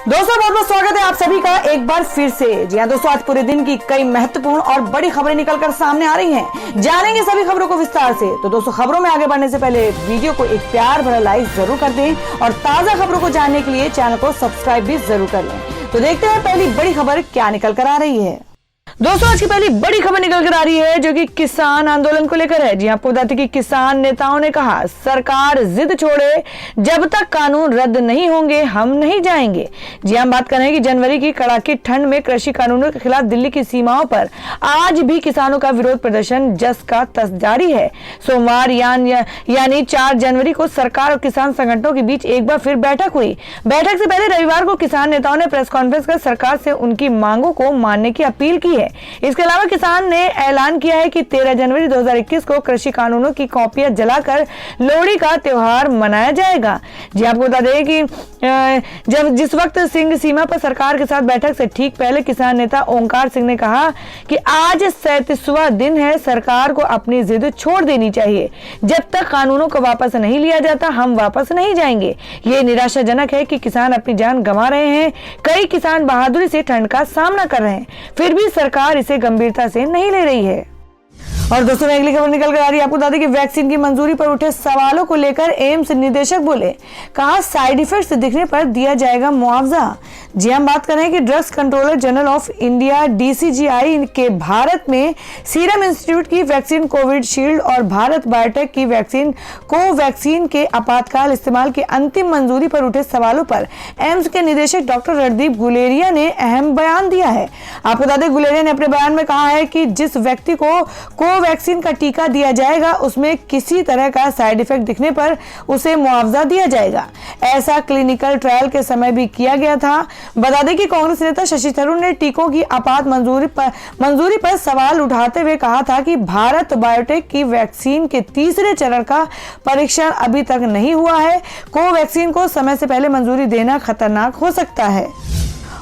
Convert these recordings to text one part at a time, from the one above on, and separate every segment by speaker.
Speaker 1: दोस्तों बहुत बहुत स्वागत है आप सभी का एक बार फिर से। जी हाँ दोस्तों, आज पूरे दिन की कई महत्वपूर्ण और बड़ी खबरें निकलकर सामने आ रही हैं। जानेंगे सभी खबरों को विस्तार से। तो दोस्तों, खबरों में आगे बढ़ने से पहले वीडियो को एक प्यार भरा लाइक जरूर कर दें और ताजा खबरों को जानने के लिए चैनल को सब्सक्राइब भी जरूर कर लें। तो देखते हैं पहली बड़ी खबर क्या निकल कर आ रही है। दोस्तों, आज की पहली बड़ी खबर निकल कर आ रही है जो कि किसान आंदोलन को लेकर है। जी आपको बताते कि किसान नेताओं ने कहा सरकार जिद छोड़े, जब तक कानून रद्द नहीं होंगे हम नहीं जाएंगे। जी हम बात कर रहे हैं कि जनवरी की कड़ाकी ठंड में कृषि कानूनों के खिलाफ दिल्ली की सीमाओं पर आज भी किसानों का विरोध प्रदर्शन जस का तस जारी है। सोमवार यानी 4 जनवरी को सरकार और किसान संगठनों के बीच एक बार फिर बैठक हुई। बैठक से पहले रविवार को किसान नेताओं ने प्रेस कॉन्फ्रेंस कर सरकार से उनकी मांगों को मानने की अपील की है। इसके अलावा किसान ने ऐलान किया है कि 13 जनवरी 2021 को कृषि कानूनों की कॉपियां जलाकर लोहड़ी का त्योहार मनाया जाएगा। जी आपको बता दें कि जिस वक्त सिंह सीमा पर सरकार के साथ बैठक से ठीक पहले किसान नेता ओंकार सिंह ने कहा कि आज 37वां दिन है, सरकार को अपनी जिद छोड़ देनी चाहिए। जब तक कानूनों को वापस नहीं लिया जाता हम वापस नहीं जाएंगे। ये निराशाजनक है कि किसान अपनी जान गंवा रहे हैं। कई किसान बहादुरी से ठंड का सामना कर रहे हैं, फिर भी सरकार इसे गंभीरता से नहीं ले रही है। और दोस्तों, अगली खबर निकल कर आ रही है। आपको बता दें कि वैक्सीन की मंजूरी पर उठे सवालों को लेकर एम्स निदेशक बोले, कहा साइड इफेक्ट्स दिखने पर दिया जाएगा मुआवजा। जी हम बात कर रहे हैं कि drugs controller general of India DCGI के भारत में सीरम इंस्टीट्यूट की वैक्सीन कोविशील्ड और भारत बायोटेक की वैक्सीन कोवैक्सीन के आपातकाल इस्तेमाल की अंतिम मंजूरी पर उठे सवालों पर एम्स के निदेशक डॉक्टर रणदीप गुलेरिया ने अहम बयान दिया है। आपको बता दें गुलेरिया ने अपने बयान में कहा है कि जिस व्यक्ति को कोवैक्सीन का टीका दिया जाएगा उसमें किसी तरह का साइड इफेक्ट दिखने पर उसे मुआवजा दिया जाएगा। ऐसा क्लिनिकल ट्रायल के समय भी किया गया था। बता दें कि कांग्रेस नेता शशि थरूर ने टीकों की आपात मंजूरी पर सवाल उठाते हुए कहा था कि भारत बायोटेक की वैक्सीन के तीसरे चरण का परीक्षण अभी तक नहीं हुआ है। कोवैक्सीन को समय से पहले मंजूरी देना खतरनाक हो सकता है।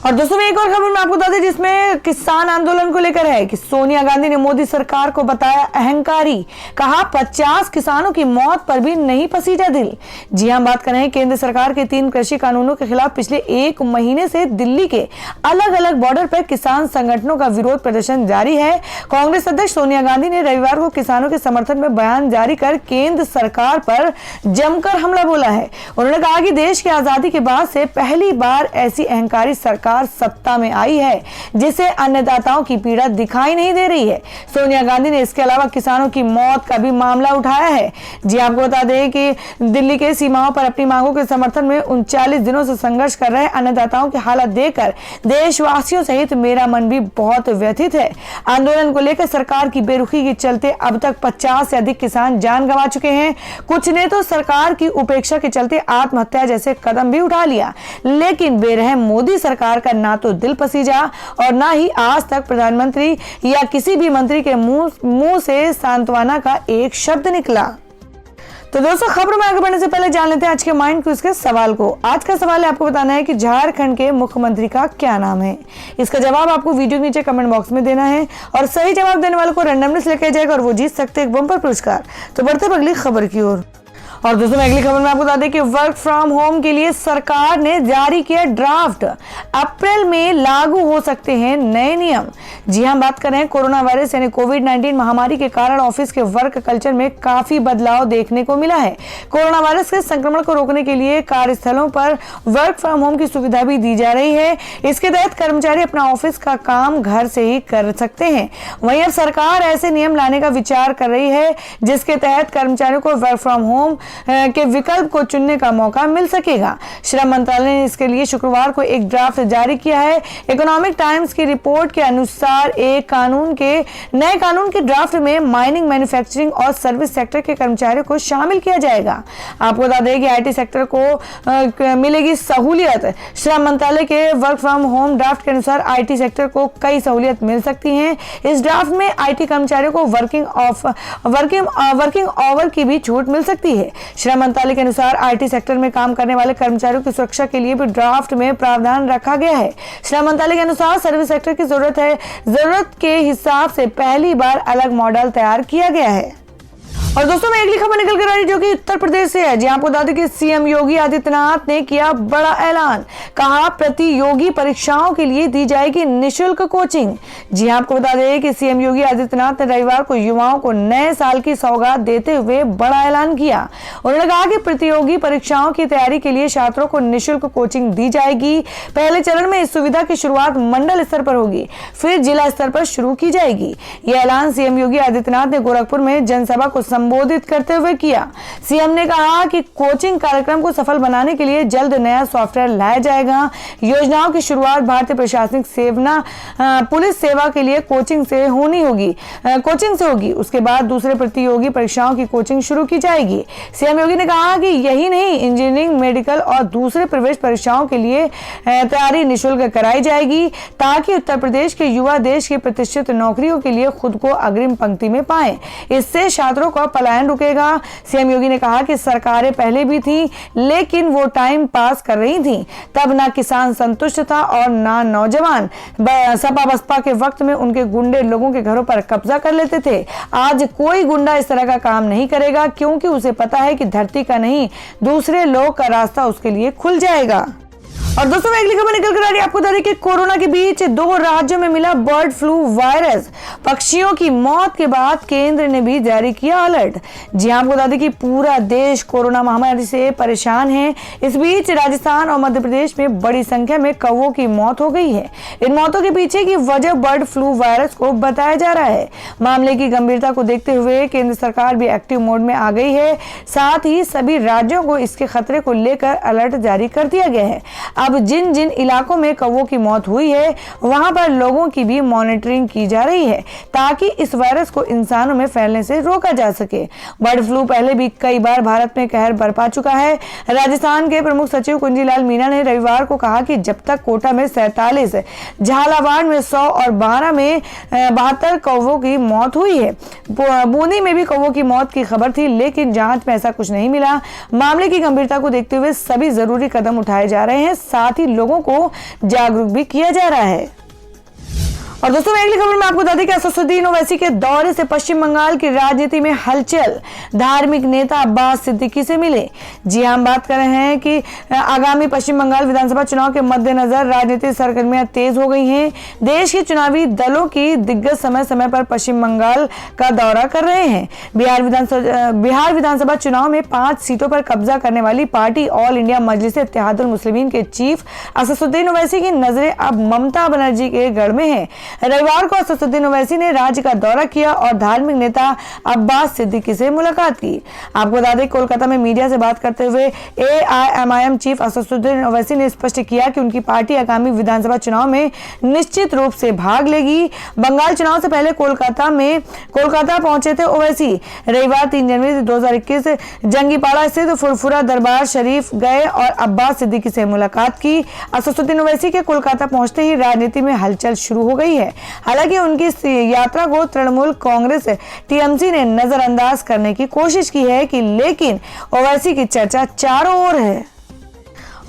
Speaker 1: और दोस्तों, एक और खबर मैं आपको बता दें जिसमें किसान आंदोलन को लेकर है कि सोनिया गांधी ने मोदी सरकार को बताया अहंकारी। कहा 50 किसानों की मौत पर भी नहीं पसीजा दिल। जी हम बात कर रहे हैं केंद्र सरकार के 3 कृषि कानूनों के खिलाफ पिछले 1 महीने से दिल्ली के अलग अलग बॉर्डर पर किसान संगठनों का विरोध प्रदर्शन जारी है। कांग्रेस अध्यक्ष सोनिया गांधी ने रविवार को किसानों के समर्थन में बयान जारी कर केंद्र सरकार पर जमकर हमला बोला है। उन्होंने कहा कि देश की आजादी के बाद से पहली बार ऐसी अहंकारी सरकार सत्ता में आई है जिसे अन्नदाताओं की पीड़ा दिखाई नहीं दे रही है। सोनिया गांधी ने इसके अलावा किसानों की मौत का भी मामला उठाया है। जी आपको बता दें कि दिल्ली के सीमाओं पर अपनी मांगों के समर्थन में 39 दिनों से संघर्ष कर रहे अन्नदाताओं की हालत देखकर देशवासियों सहित मेरा मन भी बहुत व्यथित है। आंदोलन को लेकर सरकार की बेरुखी के चलते अब तक 50 से अधिक किसान जान गंवा चुके हैं। कुछ ने तो सरकार की उपेक्षा के चलते आत्महत्या जैसे कदम भी उठा लिया, लेकिन बेरहम मोदी सरकार का ना तो दिल पसीजा और ना ही आज तक प्रधानमंत्री या किसी भी मंत्री के मुंह से सांत्वना का एक शब्द निकला। तो दोस्तों, खबर में आगे बढ़ने से पहले जान लेते हैं आज के माइंड क्विज के सवाल को। आज का सवाल है आपको बताना है कि झारखंड के मुख्यमंत्री का क्या नाम है। इसका जवाब आपको वीडियो के नीचे कमेंट बॉक्स में देना है और सही जवाब देने वालों को रैंडमली सिलेक्ट किया जाएगा और वो जीत सकते हैं एक बम्पर पुरस्कार। तो बढ़ते हैं अगली खबर की ओर। और दोस्तों, अगली खबर में आपको बता दें कि वर्क फ्रॉम होम के लिए सरकार ने जारी किया ड्राफ्ट। अप्रैल में लागू हो सकते हैं नए नियम। जी हम बात कर रहे हैं कोरोना वायरस यानी कोविड-19 महामारी के कारण ऑफिस के वर्क कल्चर में काफी बदलाव देखने को मिला है। कोरोना वायरस के संक्रमण को रोकने के लिए कार्यस्थलों पर वर्क फ्रॉम होम की सुविधा भी दी जा रही है। इसके तहत कर्मचारी अपना ऑफिस का काम घर से ही कर सकते हैं। वहीं अब सरकार ऐसे नियम लाने का विचार कर रही है जिसके तहत कर्मचारियों को वर्क फ्रॉम होम के विकल्प को चुनने का मौका मिल सकेगा। श्रम मंत्रालय ने इसके लिए शुक्रवार को एक ड्राफ्ट जारी किया है। इकोनॉमिक टाइम्स की रिपोर्ट के अनुसार एक नए कानून के ड्राफ्ट में माइनिंग, मैन्युफैक्चरिंग और सर्विस सेक्टर के कर्मचारियों को शामिल किया जाएगा। आपको बता दें कि IT सेक्टर को मिलेगी सहूलियत। श्रम मंत्रालय के वर्क फ्रॉम होम ड्राफ्ट के अनुसार IT सेक्टर को कई सहूलियत मिल सकती हैं। इस ड्राफ्ट में IT कर्मचारियों को वर्किंग आवर की भी छूट मिल सकती है। श्रम मंत्रालय के अनुसार IT सेक्टर में काम करने वाले कर्मचारियों की सुरक्षा के लिए भी ड्राफ्ट में प्रावधान रखा गया है। श्रम मंत्रालय के अनुसार सर्विस सेक्टर की जरूरत के हिसाब से पहली बार अलग मॉडल तैयार किया गया है। और दोस्तों मैं अगली खबर निकल कर आ रही जो कि उत्तर प्रदेश से है। जी आपको बता दें कि सीएम योगी आदित्यनाथ ने किया बड़ा ऐलान, कहा प्रतियोगी परीक्षाओं के लिए दी जाएगी निःशुल्क कोचिंग। जी आपको बता दें कि सीएम योगी आदित्यनाथ ने रविवार को युवाओं को नए साल की सौगात देते हुए बड़ा ऐलान किया। उन्होंने कहा कि प्रतियोगी परीक्षाओं की तैयारी के लिए छात्रों को निःशुल्क कोचिंग दी जाएगी। पहले चरण में इस सुविधा की शुरुआत मंडल स्तर पर होगी, फिर जिला स्तर पर शुरू की जाएगी। यह ऐलान सीएम योगी आदित्यनाथ ने गोरखपुर में जनसभा को संबोधित करते हुए किया। सीएम ने कहा कि कोचिंग कार्यक्रम को सफल बनाने के लिए जल्द नया सॉफ्टवेयर लाया जाएगा। योजनाओं की शुरुआत भारतीय प्रशासनिक सेवा पुलिस सेवा के लिए कोचिंग से होगी। उसके बाद दूसरे प्रतियोगी परीक्षाओं की कोचिंग शुरू की जाएगी। सीएम योगी ने कहा कि यही नहीं, इंजीनियरिंग, मेडिकल और दूसरे प्रवेश परीक्षाओं के लिए तैयारी निःशुल्क कराई जाएगी ताकि उत्तर प्रदेश के युवा देश की प्रतिष्ठित नौकरियों के लिए खुद को अग्रिम पंक्ति में पाएं। इससे छात्रों का पलायन रुकेगा। सीएम योगी ने कहा कि सरकारें पहले भी थी, लेकिन वो टाइम पास कर रही थी, तब ना किसान संतुष्ट था और ना नौजवान। सपा बसपा के वक्त में उनके गुंडे लोगों के घरों पर कब्जा कर लेते थे। आज कोई गुंडा इस तरह का काम नहीं करेगा, क्योंकि उसे पता है कि धरती का नहीं, दूसरे लोग का रास्ता उसके लिए खुल जाएगा। और दोस्तों मैं अगली खबर निकल कर आ रही है। आपको बता दें कि कोरोना के बीच 2 राज्यों में मिला बर्ड फ्लू वायरस। पक्षियों की मौत के बाद केंद्र ने भी जारी किया अलर्ट। जी आपको बता दें कि पूरा देश कोरोना महामारी से परेशान है। इस बीच राजस्थान और मध्य प्रदेश में बड़ी संख्या में कौवों की मौत हो गई है। इन मौतों के पीछे की वजह बर्ड फ्लू वायरस को बताया जा रहा है। मामले की गंभीरता को देखते हुए केंद्र सरकार भी एक्टिव मोड में आ गई है। साथ ही सभी राज्यों को इसके खतरे को लेकर अलर्ट जारी कर दिया गया है। अब जिन जिन इलाकों में कौवों की मौत हुई है, वहां पर लोगों की भी मॉनिटरिंग की जा रही है ताकि इस वायरस को इंसानों में फैलने से रोका जा सके। बर्ड फ्लू पहले भी कई बार भारत में कहर बरपा चुका है। राजस्थान के प्रमुख सचिव कुंजीलाल मीणा ने रविवार को कहा कि जब तक कोटा में 47, झालावाड़ में 100 और 12 में 72 कौवों की मौत हुई है। बूंदी में भी कौवों की मौत की खबर थी, लेकिन जांच में ऐसा कुछ नहीं मिला। मामले की गंभीरता को देखते हुए सभी जरूरी कदम उठाए जा रहे हैं, साथ ही लोगों को जागरूक भी किया जा रहा है। और दोस्तों मैं अगली खबर में आपको बता दें कि असदुद्दीन ओवैसी के दौरे से पश्चिम बंगाल की राजनीति में हलचल। धार्मिक नेता अब्बास सिद्दीकी से मिले। जी हम बात कर रहे हैं कि आगामी पश्चिम बंगाल विधानसभा चुनाव के मद्देनजर राजनीतिक सरगर्मियां तेज हो गई हैं। देश के चुनावी दलों की दिग्गज समय समय पर पश्चिम बंगाल का दौरा कर रहे हैं। बिहार विधानसभा चुनाव में 5 सीटों पर कब्जा करने वाली पार्टी ऑल इंडिया मजलिस इत्तेहादुल मुस्लिमीन के चीफ असदुद्दीन ओवैसी की नजरें अब ममता बनर्जी के गढ़ में है। रविवार को असदुद्दीन ओवैसी ने राज्य का दौरा किया और धार्मिक नेता अब्बास सिद्दीकी से मुलाकात की। आपको बता दें कोलकाता में मीडिया से बात करते हुए AIMIM चीफ असदुद्दीन ओवैसी ने स्पष्ट किया कि उनकी पार्टी आगामी विधानसभा चुनाव में निश्चित रूप से भाग लेगी। बंगाल चुनाव से पहले कोलकाता पहुंचे थे ओवैसी। रविवार 3 जनवरी 2021 जंगीपाड़ा स्थित फुरफुरा दरबार शरीफ गए और अब्बास सिद्दीकी से मुलाकात की। असदुद्दीन ओवैसी के कोलकाता पहुंचते ही राजनीति में हलचल शुरू हो गई है। हालांकि उनकी इस यात्रा को तृणमूल कांग्रेस TMC ने नजरअंदाज करने की कोशिश की है लेकिन ओवैसी की चर्चा चारों ओर है।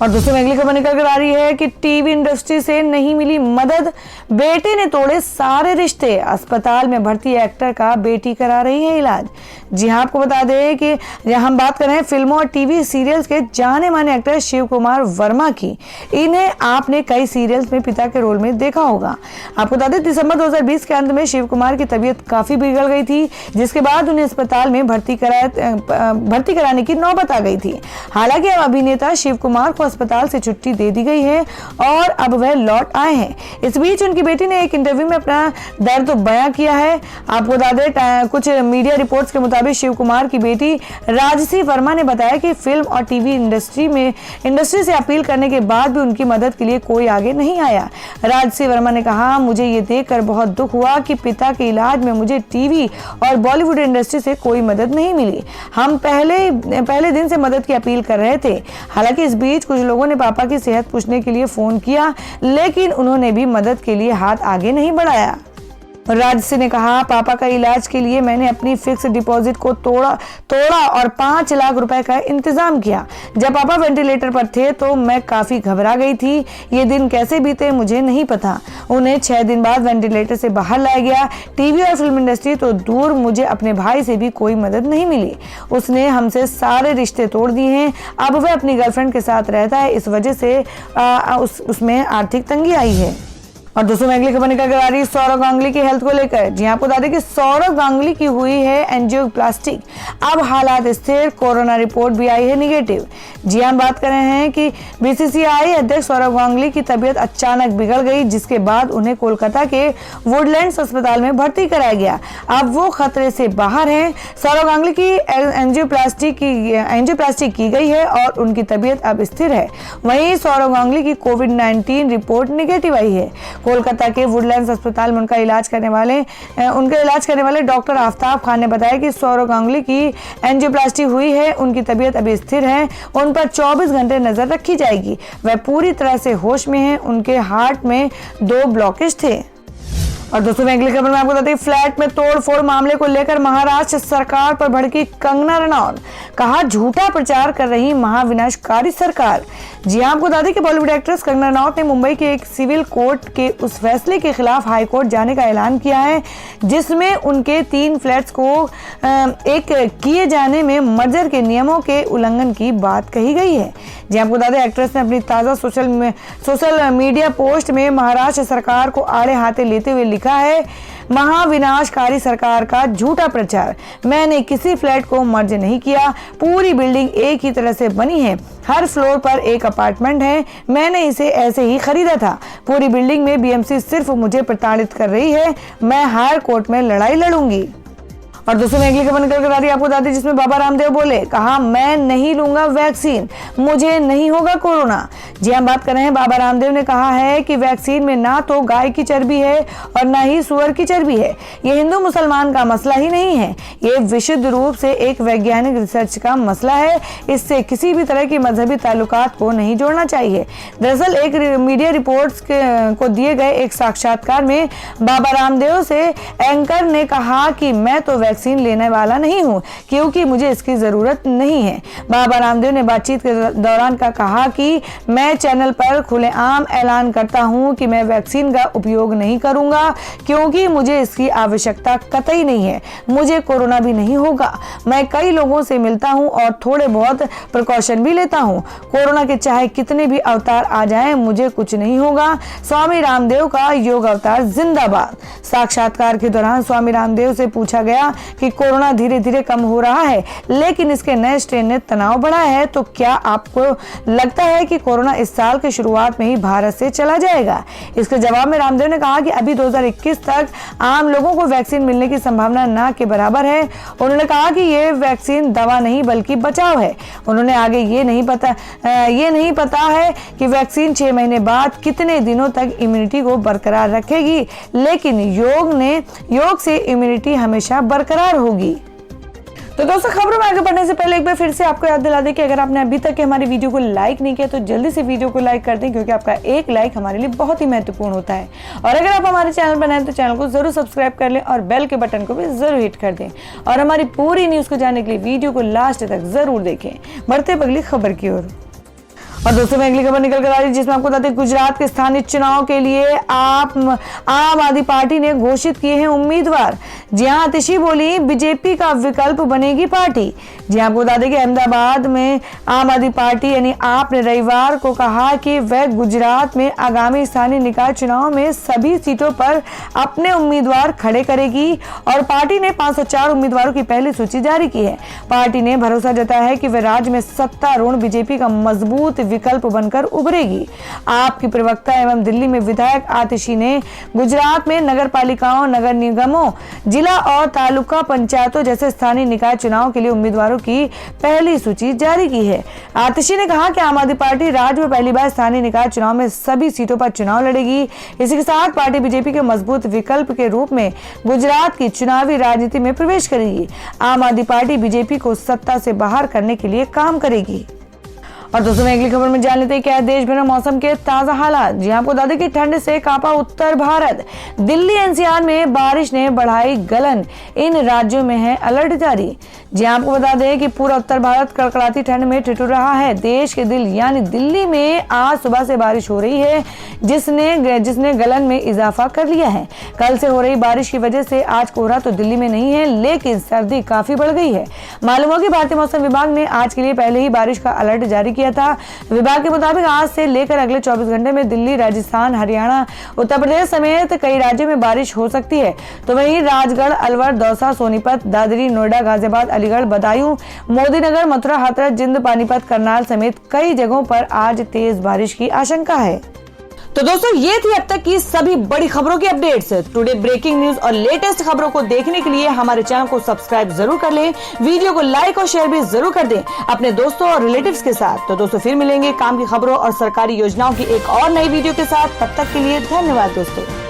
Speaker 1: और दूसरी में अगली खबर निकल कर आ रही है कि टीवी इंडस्ट्री से नहीं मिली मदद, बेटे ने तोड़े सारे रिश्ते। अस्पताल में भर्ती एक्टर का बेटी करा रही है इलाज। जी हाँ आपको बता दें कि हम बात कर रहे हैं फिल्मों और टीवी सीरियल्स के जाने माने एक्टर शिव कुमार वर्मा की। इन्हें आपने कई सीरियल्स में पिता के रोल में देखा होगा। आपको बता दें दिसंबर 2020 के अंत में शिव कुमार की तबीयत काफी बिगड़ गई थी, जिसके बाद उन्हें अस्पताल में भर्ती कराने की नौबत आ गई थी। हालांकि अब अभिनेता शिव कुमार को अस्पताल से छुट्टी दे दी गई है और अब वह लौट आए हैं। इस बीच उनकी बेटी ने एक इंटरव्यू में अपना दर्द बयां किया है। आपको बता दें कुछ मीडिया रिपोर्ट्स के मुताबिक शिव कुमार की बेटी राजसी वर्मा ने बताया कि फिल्म और टीवी इंडस्ट्री से अपील करने के बाद भी उनकी मदद के लिए कोई आगे नहीं आया। राजसी वर्मा ने कहा, मुझे ये देखकर बहुत दुख हुआ कि पिता के इलाज में मुझे टीवी और बॉलीवुड इंडस्ट्री से कोई मदद नहीं मिली। हम पहले दिन से मदद की अपील कर रहे थे। हालांकि इस बीच कुछ लोगों ने पापा की सेहत पूछने के लिए फोन किया, लेकिन उन्होंने भी मदद के लिए हाथ आगे नहीं बढ़ाया। राजसी ने कहा, पापा का इलाज के लिए मैंने अपनी फिक्स डिपॉजिट को तोड़ा और 5 लाख रुपए का इंतजाम किया। जब पापा वेंटिलेटर पर थे तो मैं काफी घबरा गई थी। ये दिन कैसे बीते मुझे नहीं पता। उन्हें 6 दिन बाद वेंटिलेटर से बाहर लाया गया। टीवी और फिल्म इंडस्ट्री तो दूर, मुझे अपने भाई से भी कोई मदद नहीं मिली। उसने हमसे सारे रिश्ते तोड़ दिए हैं। अब वह अपनी गर्लफ्रेंड के साथ रहता है, इस वजह से उसमें आर्थिक तंगी आई है। और दोस्तों मैं अगली खबर निकल कर आ रही है सौरव गांगुली की हेल्थ को लेकर। जी आपको बता दें कि सौरव गांगुली की हुई है एंजियोप्लास्टी। अब हालात स्थिर, कोरोना रिपोर्ट भी आई है निगेटिव। जी हम बात कर रहे हैं कि बीसीसीआई अध्यक्ष सौरव गांगुली की तबीयत अचानक बिगड़ गई, जिसके बाद उन्हें कोलकाता के वुडलैंड्स अस्पताल में भर्ती कराया गया। अब वो खतरे से बाहर हैं। सौरव गांगुली की एंजियोप्लास्टी की गई है और उनकी तबीयत अब स्थिर है। वहीं सौरव गांगुली की कोविड-19 रिपोर्ट निगेटिव आई है। कोलकाता के वुडलैंड्स अस्पताल में उनका इलाज करने वाले डॉक्टर आफ्ताब खान ने बताया कि सौरव गांगुली की एंजियोप्लास्टी हुई है। उनकी तबीयत अभी स्थिर है। उन पर 24 घंटे नजर रखी जाएगी। वह पूरी तरह से होश में हैं। उनके हार्ट में 2 ब्लॉकेज थे। और दोस्तों मैं अगली खबर में आपको बताती हूँ, फ्लैट में तोड़फोड़ मामले को लेकर महाराष्ट्र सरकार पर भड़की कंगना रनौत। कहा, झूठा प्रचार कर रही महाविनाशकारी सरकार। जी आपको बता दें कि बॉलीवुड एक्ट्रेस कंगना रनौत ने मुंबई के एक सिविल कोर्ट के उस फैसले के खिलाफ हाईकोर्ट जाने का ऐलान किया है, जिसमें उनके 3 फ्लैट्स को एक किए जाने में मर्जर के नियमों के उल्लंघन की बात कही गई है। जी आपको बता दें, एक्ट्रेस ने अपनी ताज़ा सोशल मीडिया पोस्ट में महाराष्ट्र सरकार को आड़े हाथे लेते हुए लिखा है, महाविनाशकारी सरकार का झूठा प्रचार। मैंने किसी फ्लैट को मर्ज नहीं किया। पूरी बिल्डिंग एक ही तरह से बनी है। हर फ्लोर पर एक अपार्टमेंट है। मैंने इसे ऐसे ही खरीदा था। पूरी बिल्डिंग में बीएमसी सिर्फ मुझे प्रताड़ित कर रही है। मैं हायर कोर्ट में लड़ाई लड़ूंगी। और दोस्तों मैं अगली खबर निकल कर आ रही है आपको बता दें, जिसमें बाबा रामदेव बोले, कहा, मैं नहीं लूंगा वैक्सीन, मुझे नहीं होगा कोरोना। जी हम बात कर रहे हैं, बाबा रामदेव ने कहा है कि वैक्सीन में ना तो गाय की चर्बी है और ना ही सुअर की चर्बी है। ये हिंदू मुसलमान का मसला ही नहीं है। ये विशुद्ध रूप से एक वैज्ञानिक रिसर्च का मसला है। इससे किसी भी तरह की मजहबी ताल्लुकात को नहीं जोड़ना चाहिए। दरअसल एक मीडिया रिपोर्ट्स को दिए गए एक साक्षात्कार में बाबा रामदेव से एंकर ने कहा कि मैं तो वैक्सीन लेने वाला नहीं हूं, क्योंकि मुझे इसकी जरूरत नहीं है। बाबा रामदेव ने बातचीत के दौरान कहा कि मैं चैनल पर खुलेआम ऐलान करता हूं कि मैं वैक्सीन का उपयोग नहीं करूंगा, क्योंकि मुझे इसकी आवश्यकता कतई नहीं है। मुझे कोरोना भी नहीं होगा। मैं कई लोगों से मिलता हूं और थोड़े बहुत प्रिकॉशन भी लेता हूं। कोरोना के चाहे कितने भी अवतार आ जाएं, मुझे कुछ नहीं होगा। स्वामी रामदेव का योग अवतार जिंदाबाद। साक्षात्कार के दौरान स्वामी रामदेव से पूछा गया कि कोरोना धीरे धीरे कम हो रहा है, लेकिन इसके नए स्ट्रेन ने तनाव बढ़ाया है, तो क्या आपको लगता है कि कोरोना इस साल की शुरुआत में ही भारत से चला जाएगा? इसके जवाब में रामदेव ने कहा कि अभी 2021 तक आम लोगों को वैक्सीन मिलने की संभावना ना के बराबर है। उन्होंने कहा कि ये वैक्सीन दवा नहीं बल्कि बचाव है। उन्होंने आगे ये नहीं पता है कि वैक्सीन 6 महीने बाद कितने दिनों तक इम्यूनिटी को बरकरार रखेगी, लेकिन योग से इम्यूनिटी हमेशा बरकरार होगी। तो दोस्तों खबरों में आगे बढ़ने से पहले एक बार फिर से आपको याद दिला दें कि अगर आपने अभी तक हमारी वीडियो को लाइक नहीं किया तो जल्दी से वीडियो को लाइक कर दें, क्योंकि आपका एक लाइक हमारे लिए बहुत ही महत्वपूर्ण होता है। और अगर आप हमारे चैनल पर नए हैं तो चैनल को जरूर सब्सक्राइब कर लें और बेल के बटन को भी जरूर हिट कर दें। और हमारी पूरी न्यूज को जानने के लिए वीडियो को लास्ट तक जरूर देखें। बढ़ते अगली खबर की ओर। और दोस्तों मैं अगली खबर निकल कर आ रही है, जिसमें आपको बताते हैं गुजरात के स्थानीय चुनाव के लिए आम आदमी पार्टी ने घोषित किए हैं उम्मीदवार। जी हां, आतिशी बोली, बीजेपी का विकल्प बनेगी पार्टी। जी आपको बता दें कि अहमदाबाद में आम आदमी पार्टी यानी आप ने रविवार को कहा कि वह गुजरात में आगामी स्थानीय निकाय चुनाव में सभी सीटों पर अपने उम्मीदवार खड़े करेगी और पार्टी ने 504 उम्मीदवारों की पहली सूची जारी की है। पार्टी ने भरोसा जताया है कि वह राज्य में सत्तारूढ़ बीजेपी का मजबूत विकल्प बनकर उभरेगी। आपकी प्रवक्ता एवं दिल्ली में विधायक आतिशी ने गुजरात में नगर पालिकाओं, नगर निगमों, जिला और तालुका पंचायतों जैसे स्थानीय निकाय चुनाव के लिए उम्मीदवारों की पहली सूची जारी की है। आतिशी ने कहा कि आम आदमी पार्टी राज्य में पहली बार स्थानीय निकाय चुनाव में सभी सीटों पर चुनाव लड़ेगी। इसी के साथ पार्टी बीजेपी के मजबूत विकल्प के रूप में गुजरात की चुनावी राजनीति में प्रवेश करेगी। आम आदमी पार्टी बीजेपी को सत्ता से बाहर करने के लिए काम करेगी। और दोस्तों मैं अगली खबर में जान लेते हैं क्या है देश भर में मौसम के ताजा हालात। जी आपको बता दें कि ठंड से कांपा उत्तर भारत। दिल्ली एनसीआर में बारिश ने बढ़ाई गलन, इन राज्यों में है अलर्ट जारी। जी आपको बता दें कि पूरा उत्तर भारत कड़कड़ाती ठंड में ठिठुर रहा है। देश के दिल यानी दिल्ली में आज सुबह से बारिश हो रही है, जिसने गलन में इजाफा कर लिया है। कल से हो रही बारिश की वजह से आज कोहरा तो दिल्ली में नहीं है, लेकिन सर्दी काफी बढ़ गई है। मालूम हो कि भारतीय मौसम विभाग ने आज के लिए पहले ही बारिश का अलर्ट जारी किया था। विभाग के मुताबिक आज से लेकर अगले 24 घंटे में दिल्ली, राजस्थान, हरियाणा, उत्तर प्रदेश समेत कई राज्यों में बारिश हो सकती है। तो वहीं राजगढ़, अलवर, दौसा, सोनीपत, दादरी, नोएडा, गाजियाबाद, अलीगढ़, बदायूं, मोदीनगर, मथुरा, हाथरस, जिंद, पानीपत, करनाल समेत कई जगहों पर आज तेज बारिश की आशंका है। तो दोस्तों ये थी अब तक की सभी बड़ी खबरों की अपडेट्स। टुडे ब्रेकिंग न्यूज और लेटेस्ट खबरों को देखने के लिए हमारे चैनल को सब्सक्राइब जरूर कर लें, वीडियो को लाइक और शेयर भी जरूर कर दें अपने दोस्तों और रिलेटिव्स के साथ। तो दोस्तों फिर मिलेंगे काम की खबरों और सरकारी योजनाओं की एक और नई वीडियो के साथ। तब तक के लिए धन्यवाद दोस्तों।